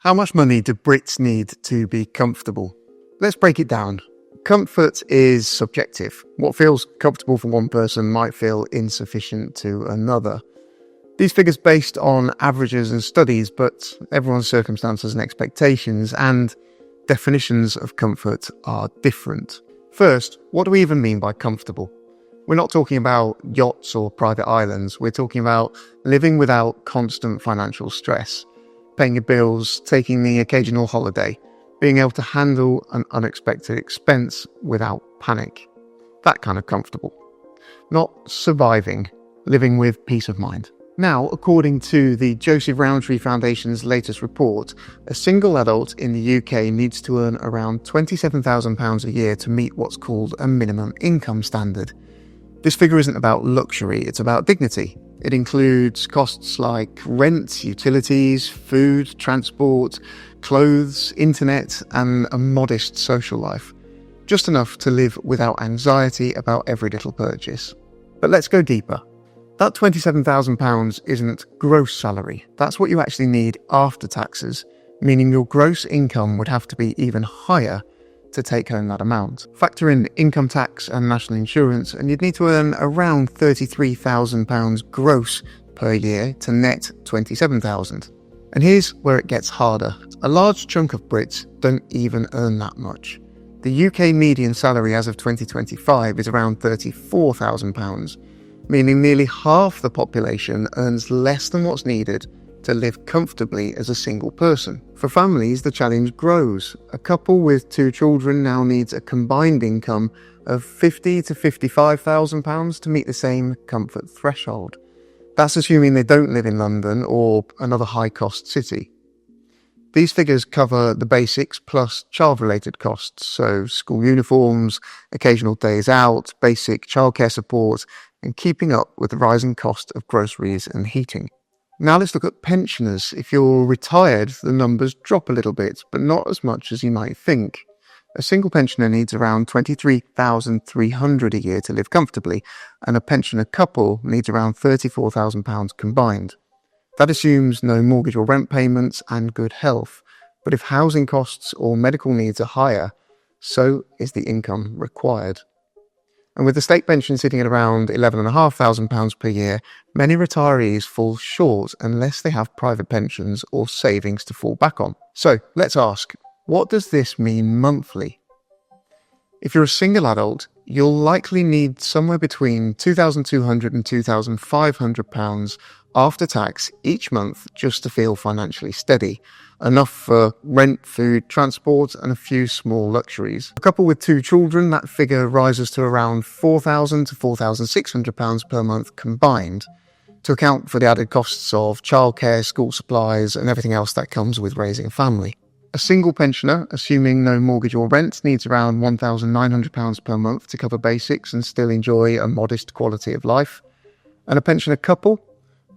How much money do Brits need to be comfortable? Let's break it down. Comfort is subjective. What feels comfortable for one person might feel insufficient to another. These figures based on averages and studies, but everyone's circumstances and expectations and definitions of comfort are different. First, what do we even mean by comfortable? We're not talking about yachts or private islands. We're talking about living without constant financial stress, paying your bills, taking the occasional holiday, being able to handle an unexpected expense without panic. That kind of comfortable. Not surviving, living with peace of mind. Now, according to the Joseph Rowntree Foundation's latest report, a single adult in the UK needs to earn around £27,000 a year to meet what's called a minimum income standard. This figure isn't about luxury, it's about dignity. It includes costs like rent, utilities, food, transport, clothes, internet, and a modest social life. Just enough to live without anxiety about every little purchase. But let's go deeper. That £27,000 isn't gross salary. That's what you actually need after taxes, meaning your gross income would have to be even higher to take home that amount. Factor in income tax and national insurance, and you'd need to earn around £33,000 gross per year to net £27,000. And here's where it gets harder. A large chunk of Brits don't even earn that much. The UK median salary as of 2025 is around £34,000, meaning nearly half the population earns less than what's needed to live comfortably as a single person. For families, the challenge grows. A couple with 2 children now needs a combined income of £50,000 to £55,000 to meet the same comfort threshold. That's assuming they don't live in London or another high-cost city. These figures cover the basics plus child-related costs, so school uniforms, occasional days out, basic childcare support, and keeping up with the rising cost of groceries and heating. Now let's look at pensioners. If you're retired, the numbers drop a little bit, but not as much as you might think. A single pensioner needs around £23,300 a year to live comfortably, and a pensioner couple needs around £34,000 combined. That assumes no mortgage or rent payments and good health, but if housing costs or medical needs are higher, so is the income required. And with the state pension sitting at around £11,500 per year, many retirees fall short unless they have private pensions or savings to fall back on. So let's ask, what does this mean monthly? If you're a single adult, you'll likely need somewhere between £2,200 and £2,500 after tax each month just to feel financially steady. Enough for rent, food, transport, and a few small luxuries. A couple with 2 children, that figure rises to around £4,000 to £4,600 per month combined, to account for the added costs of childcare, school supplies, and everything else that comes with raising a family. A single pensioner, assuming no mortgage or rent, needs around £1,900 per month to cover basics and still enjoy a modest quality of life. And a pensioner couple,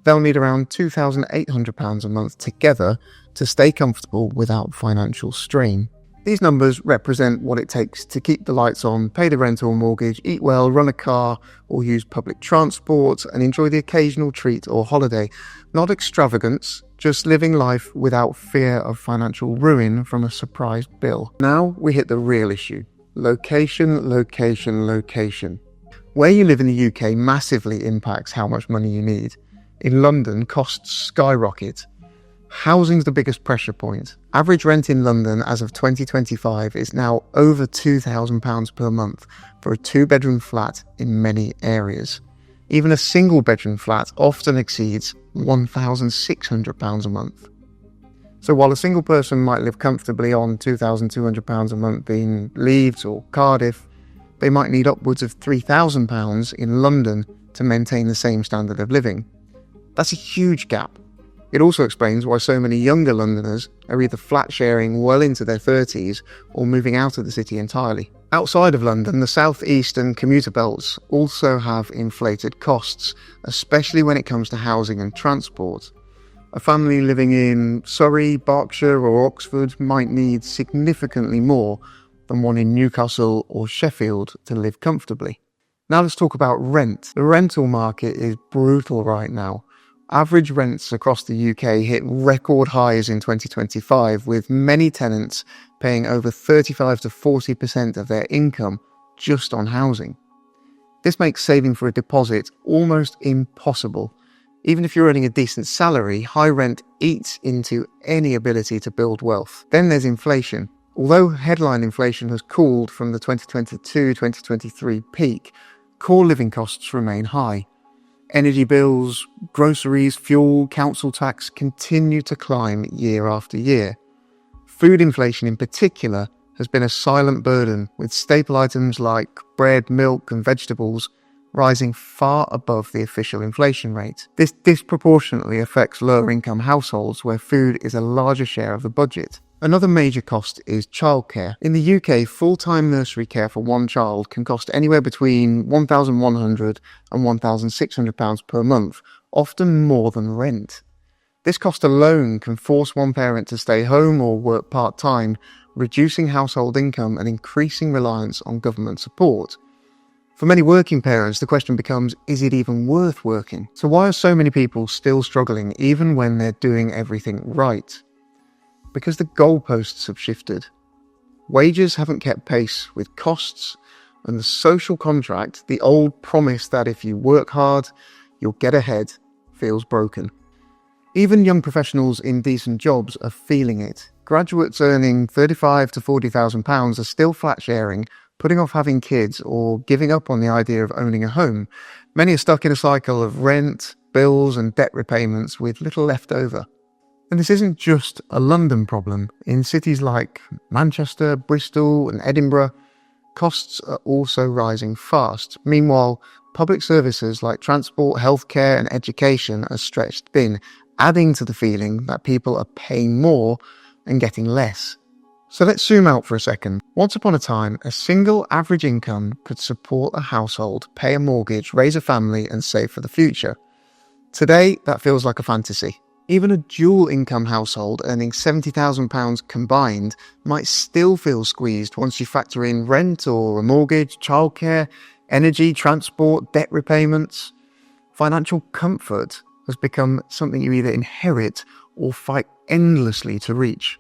they'll need around £2,800 a month together to stay comfortable without financial strain. These numbers represent what it takes to keep the lights on, pay the rent or mortgage, eat well, run a car or use public transport, and enjoy the occasional treat or holiday. Not extravagance, just living life without fear of financial ruin from a surprise bill. Now we hit the real issue. Location, location, location. Where you live in the UK massively impacts how much money you need. In London, costs skyrocket. Housing's the biggest pressure point. Average rent in London as of 2025 is now over £2,000 per month for a 2-bedroom flat in many areas. Even a single-bedroom flat often exceeds £1,600 a month. So while a single person might live comfortably on £2,200 a month in Leeds or Cardiff, they might need upwards of £3,000 in London to maintain the same standard of living. That's a huge gap. It also explains why so many younger Londoners are either flat sharing well into their 30s or moving out of the city entirely. Outside of London, the South East and commuter belts also have inflated costs, especially when it comes to housing and transport. A family living in Surrey, Berkshire or Oxford might need significantly more than one in Newcastle or Sheffield to live comfortably. Now let's talk about rent. The rental market is brutal right now. Average rents across the UK hit record highs in 2025, with many tenants paying over 35 to 40% of their income just on housing. This makes saving for a deposit almost impossible. Even if you're earning a decent salary, high rent eats into any ability to build wealth. Then there's inflation. Although headline inflation has cooled from the 2022-2023 peak, core living costs remain high. Energy bills, groceries, fuel, council tax continue to climb year after year. Food inflation in particular has been a silent burden, with staple items like bread, milk and vegetables rising far above the official inflation rate. This disproportionately affects lower income households where food is a larger share of the budget. Another major cost is childcare. In the UK, full-time nursery care for one child can cost anywhere between £1,100 and £1,600 per month, often more than rent. This cost alone can force one parent to stay home or work part-time, reducing household income and increasing reliance on government support. For many working parents, the question becomes, is it even worth working? So why are so many people still struggling even when they're doing everything right? Because the goalposts have shifted. Wages haven't kept pace with costs, and the social contract, the old promise that if you work hard, you'll get ahead, feels broken. Even young professionals in decent jobs are feeling it. Graduates earning £35,000 to £40,000 are still flat sharing, putting off having kids, or giving up on the idea of owning a home. Many are stuck in a cycle of rent, bills and debt repayments with little left over. And this isn't just a London problem. In cities like Manchester, Bristol and Edinburgh, costs are also rising fast. Meanwhile, public services like transport, healthcare and education are stretched thin, adding to the feeling that people are paying more and getting less. So let's zoom out for a second. Once upon a time, a single average income could support a household, pay a mortgage, raise a family and save for the future. Today, that feels like a fantasy. Even a dual income household earning £70,000 combined might still feel squeezed once you factor in rent or a mortgage, childcare, energy, transport, debt repayments. Financial comfort has become something you either inherit or fight endlessly to reach.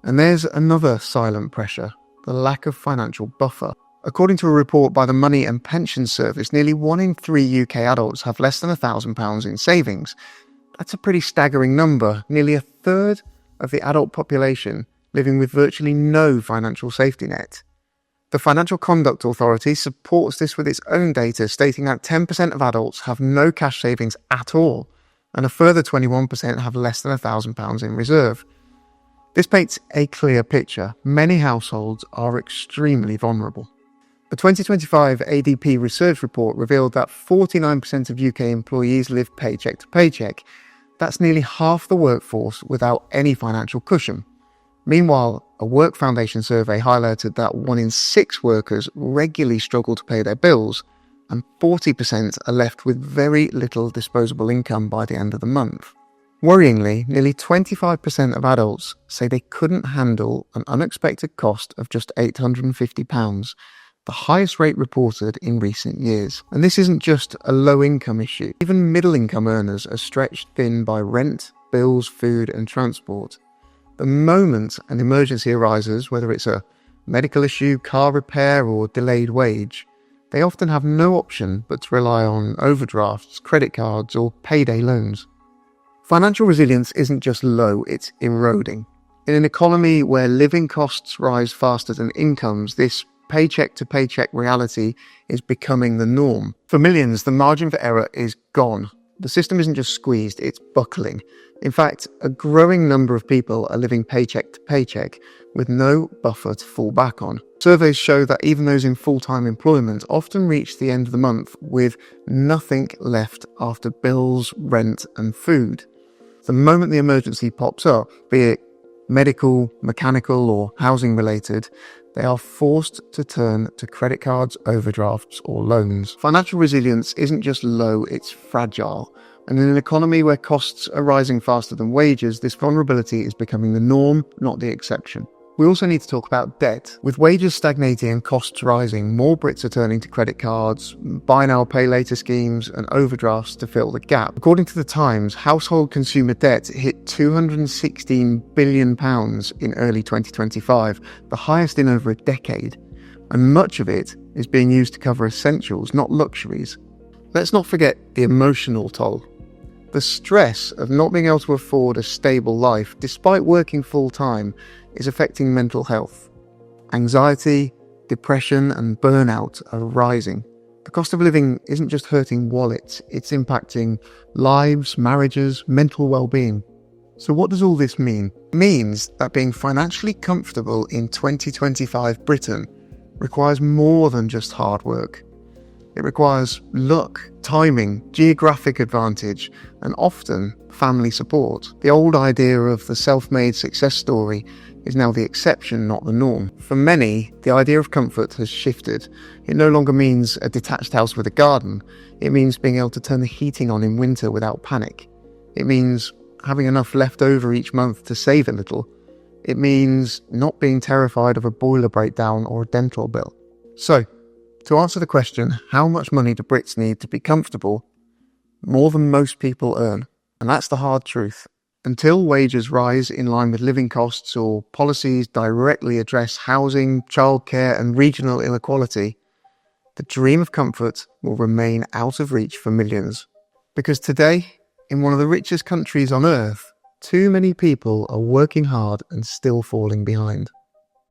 And there's another silent pressure, the lack of financial buffer. According to a report by the Money and Pension Service, nearly 1 in 3 UK adults have less than £1,000 in savings. That's a pretty staggering number, nearly a third of the adult population living with virtually no financial safety net. The Financial Conduct Authority supports this with its own data, stating that 10% of adults have no cash savings at all, and a further 21% have less than £1,000 in reserve. This paints a clear picture. Many households are extremely vulnerable. The 2025 ADP research report revealed that 49% of UK employees live paycheck to paycheck. That's nearly half the workforce without any financial cushion. Meanwhile, a Work Foundation survey highlighted that 1 in 6 workers regularly struggle to pay their bills, and 40% are left with very little disposable income by the end of the month. Worryingly, nearly 25% of adults say they couldn't handle an unexpected cost of just £850, the highest rate reported in recent years. And this isn't just a low-income issue. Even middle-income earners are stretched thin by rent, bills, food and transport. The moment an emergency arises, whether it's a medical issue, car repair or delayed wage, they often have no option but to rely on overdrafts, credit cards or payday loans. Financial resilience isn't just low, it's eroding. In an economy where living costs rise faster than incomes, this paycheck-to-paycheck reality is becoming the norm. For millions, the margin for error is gone. The system isn't just squeezed, it's buckling. In fact, a growing number of people are living paycheck to paycheck with no buffer to fall back on. Surveys show that even those in full-time employment often reach the end of the month with nothing left after bills, rent and food. The moment the emergency pops up, be it medical, mechanical or housing related, they are forced to turn to credit cards, overdrafts or loans. Financial resilience isn't just low, it's fragile. And in an economy where costs are rising faster than wages, this vulnerability is becoming the norm, not the exception. We also need to talk about debt. With wages stagnating and costs rising, more Brits are turning to credit cards, buy now, pay later schemes, and overdrafts to fill the gap. According to the Times, household consumer debt hit £216 billion in early 2025, the highest in over a decade, and much of it is being used to cover essentials, not luxuries. Let's not forget the emotional toll. The stress of not being able to afford a stable life, despite working full-time, is affecting mental health. Anxiety, depression, and burnout are rising. The cost of living isn't just hurting wallets, it's impacting lives, marriages, mental well-being. So what does all this mean? It means that being financially comfortable in 2025 Britain requires more than just hard work. It requires luck, timing, geographic advantage, and often family support. The old idea of the self-made success story is now the exception, not the norm. For many, the idea of comfort has shifted. It no longer means a detached house with a garden. It means being able to turn the heating on in winter without panic. It means having enough left over each month to save a little. It means not being terrified of a boiler breakdown or a dental bill. So, to answer the question, how much money do Brits need to be comfortable? More than most people earn. And that's the hard truth. Until wages rise in line with living costs or policies directly address housing, childcare and regional inequality, the dream of comfort will remain out of reach for millions. Because today, in one of the richest countries on earth, too many people are working hard and still falling behind.